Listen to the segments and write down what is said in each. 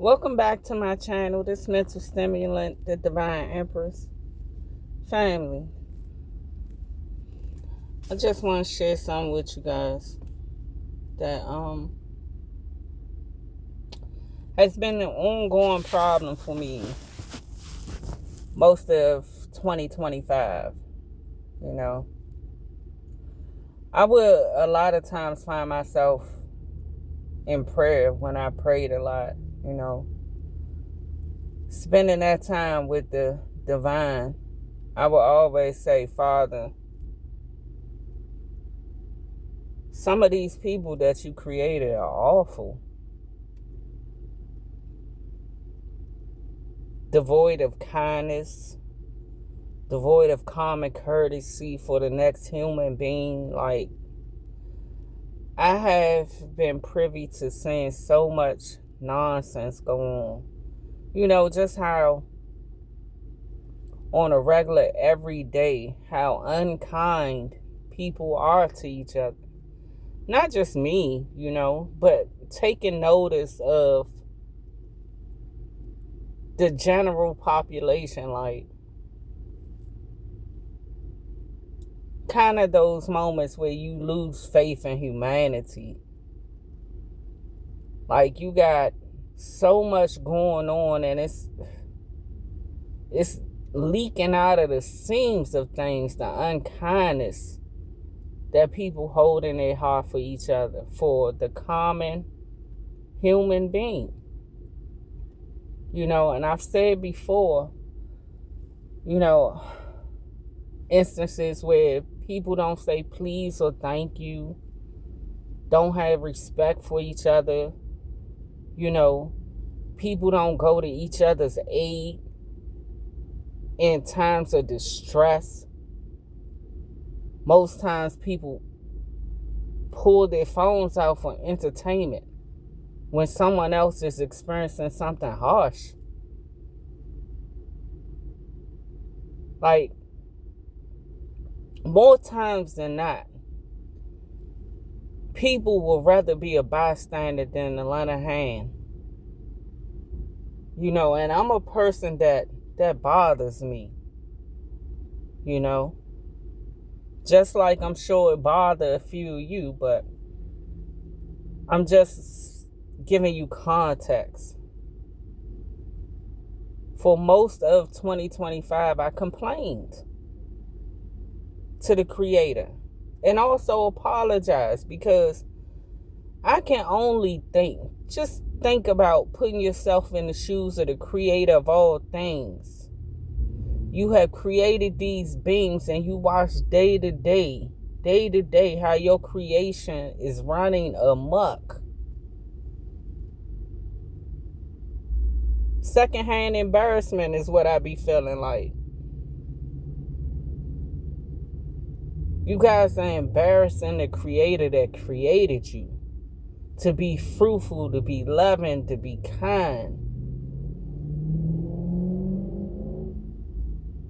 Welcome back to my channel, this mental stimulant, the Divine Empress family. I just want to share something with you guys that has been an ongoing problem for me most of 2025. You know, I would a lot of times find myself in prayer when I prayed a lot, you know, spending that time with the divine. I would always say, Father, some of these people that you created are awful, devoid of kindness, devoid of common courtesy for the next human being. Like, I have been privy to seeing so much nonsense go on. You know, just how on a regular, everyday, how unkind people are to each other. Not just me, you know, but taking notice of the general population. Like, kind of those moments where you lose faith in humanity. Like, you got so much going on, and it's leaking out of the seams of things, the unkindness that people hold in their heart for each other, for the common human being. You know, and I've said before, you know, instances where people don't say please or thank you, don't have respect for each other. You know, people don't go to each other's aid in times of distress. Most times people pull their phones out for entertainment when someone else is experiencing something harsh. Like, more times than not, people will rather be a bystander than to lend a hand. You know, and I'm a person that bothers me. You know, just like I'm sure it bothered a few of you, but I'm just giving you context. For most of 2025, I complained to the Creator and also apologized, because I can only just think about putting yourself in the shoes of the Creator of all things. You have created these beings, and you watch day to day, how your creation is running amok. Secondhand embarrassment is what I be feeling like. You guys are embarrassing the Creator that created you to be fruitful, to be loving, to be kind.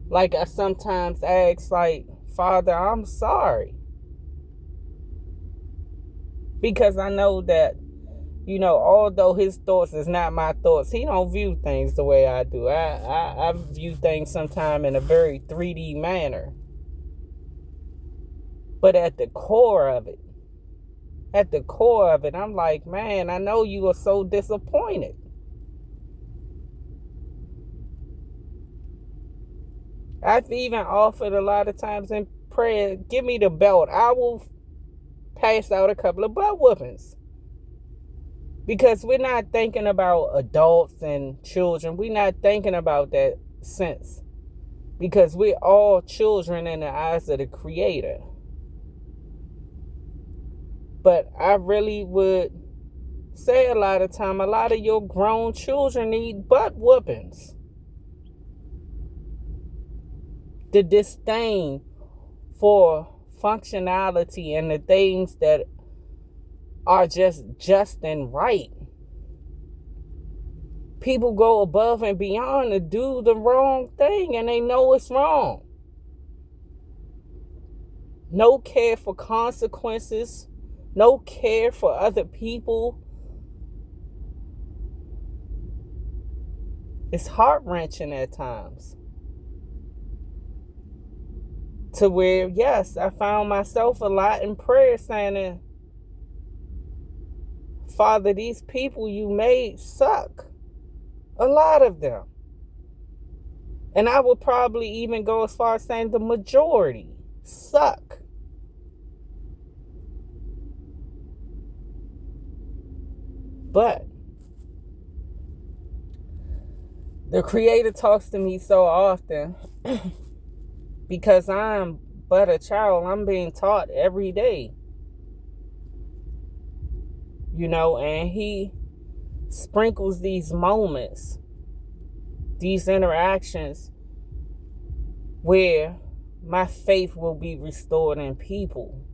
Like, I sometimes ask, like, Father, I'm sorry. Because I know that, you know, although his thoughts is not my thoughts, he don't view things the way I do. I view things sometimes in a very 3D manner. But at the core of it, I'm like, man, I know you are so disappointed. I've even offered a lot of times in prayer, give me the belt. I will pass out a couple of butt whoopings. Because we're not thinking about adults and children. We're not thinking about that sense. Because we're all children in the eyes of the Creator. But I really would say a lot of time, a lot of your grown children need butt whoopings. The disdain for functionality and the things that are just and right. People go above and beyond to do the wrong thing, and they know it's wrong. No care for consequences, no care for other people. It's heart-wrenching at times. To where, yes, I found myself a lot in prayer saying, Father, these people you made suck. A lot of them. And I would probably even go as far as saying the majority suck. But the Creator talks to me so often because I'm but a child. I'm being taught every day. And He sprinkles these moments, these interactions where my faith will be restored in people.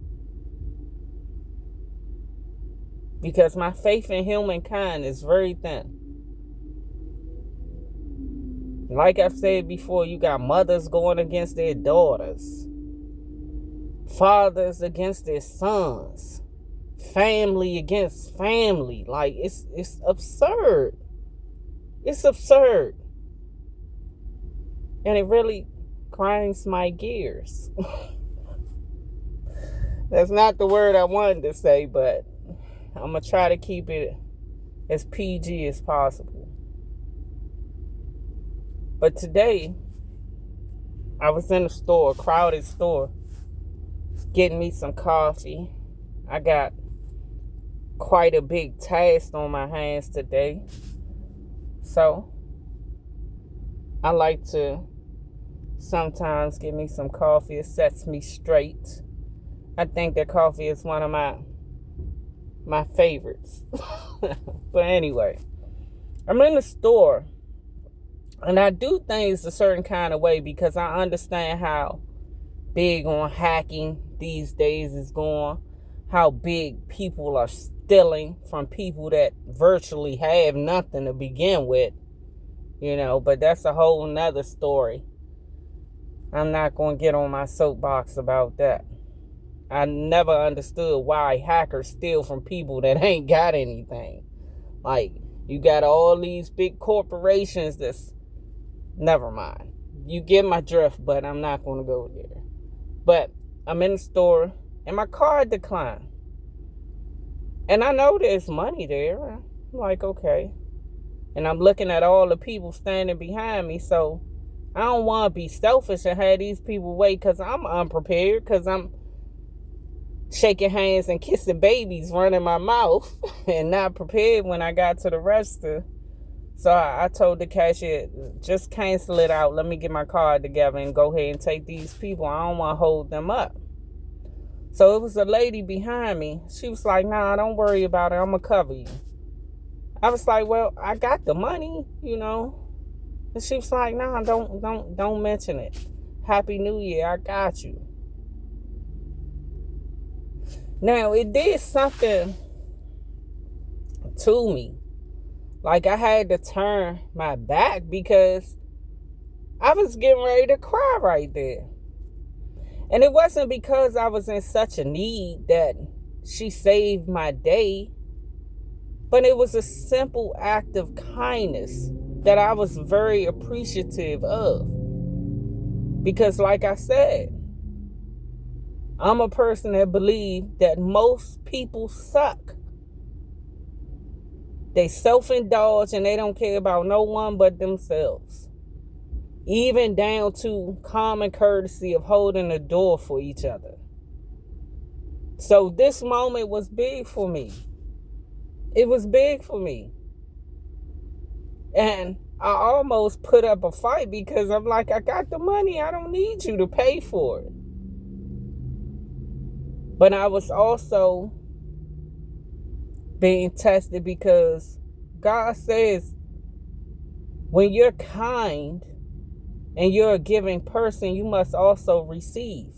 Because my faith in humankind is very thin. Like I've said before, you got mothers going against their daughters, fathers against their sons, family against family. Like, it's absurd. It's absurd. And it really grinds my gears. That's not the word I wanted to say, but I'm going to try to keep it as PG as possible. But today, I was in a store, a crowded store, getting me some coffee. I got quite a big task on my hands today. So, I like to sometimes get me some coffee. It sets me straight. I think that coffee is one of my favorites. But anyway, I'm in the store. And I do things a certain kind of way because I understand how big on hacking these days is going. How big people are stealing from people that virtually have nothing to begin with. But that's a whole nother story. I'm not going to get on my soapbox about that. I never understood why hackers steal from people that ain't got anything. Like, you got all these big corporations that's... Never mind. You get my drift, but I'm not going to go there. But I'm in the store, and my card declined. And I know there's money there. I'm like, okay. And I'm looking at all the people standing behind me, so I don't want to be selfish and have these people wait because I'm unprepared, because I'm shaking hands and kissing babies, running my mouth, and not prepared when I got to the register. So I told the cashier, just cancel it out. Let me get my card together and go ahead and take these people. I don't want to hold them up. So it was a lady behind me. She was like, nah, don't worry about it. I'm going to cover you. I was like, well, I got the money, And she was like, nah, don't mention it. Happy New Year. I got you. Now, it did something to me. Like, I had to turn my back because I was getting ready to cry right there. And it wasn't because I was in such a need that she saved my day, but it was a simple act of kindness that I was very appreciative of. Because, like I said, I'm a person that believes that most people suck. They self-indulge and they don't care about no one but themselves. Even down to common courtesy of holding the door for each other. So this moment was big for me. It was big for me. And I almost put up a fight because I'm like, I got the money. I don't need you to pay for it. But I was also being tested because God says when you're kind and you're a giving person, you must also receive.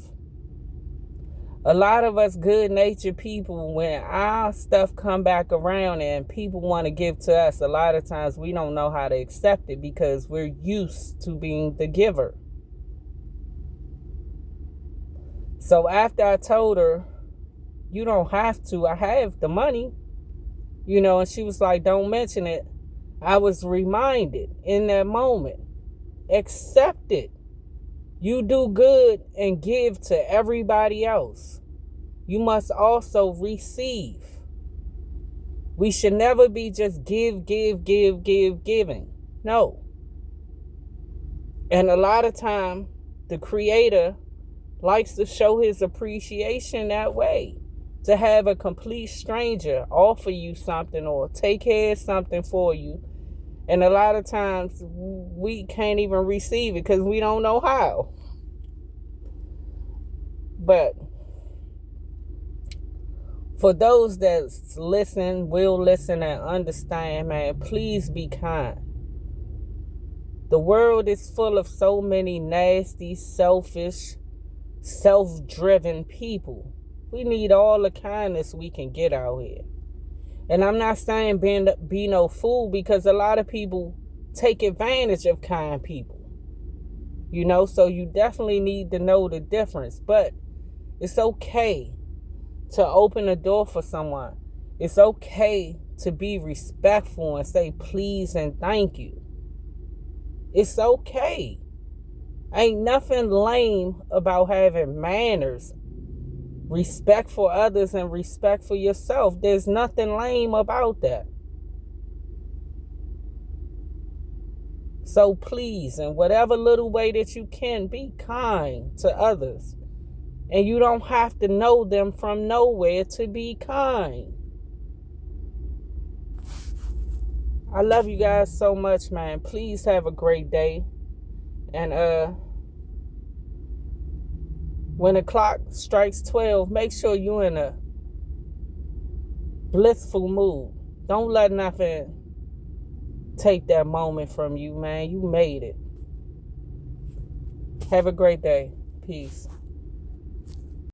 A lot of us good-natured people, when our stuff come back around and people want to give to us, a lot of times we don't know how to accept it because we're used to being the giver. So after I told her, you don't have to, I have the money, and she was like, don't mention it. I was reminded in that moment, accept it. You do good and give to everybody else. You must also receive. We should never be just giving. No. And a lot of time, the Creator likes to show his appreciation that way. To have a complete stranger offer you something or take care of something for you. And a lot of times we can't even receive it because we don't know how. But for those that will listen and understand, man, please be kind. The world is full of so many nasty, selfish, self-driven people. We need all the kindness we can get out here. And I'm not saying be no fool, because a lot of people take advantage of kind people. You know, so you definitely need to know the difference. But it's okay to open a door for someone. It's okay to be respectful and say please and thank you. It's okay. Ain't nothing lame about having manners, respect for others, and respect for yourself. There's nothing lame about that. So please, in whatever little way that you can, be kind to others. And you don't have to know them from nowhere to be kind. I love you guys so much, man. Please have a great day. And when the clock strikes 12, make sure you're in a blissful mood. Don't let nothing take that moment from you, man. You made it. Have a great day. Peace.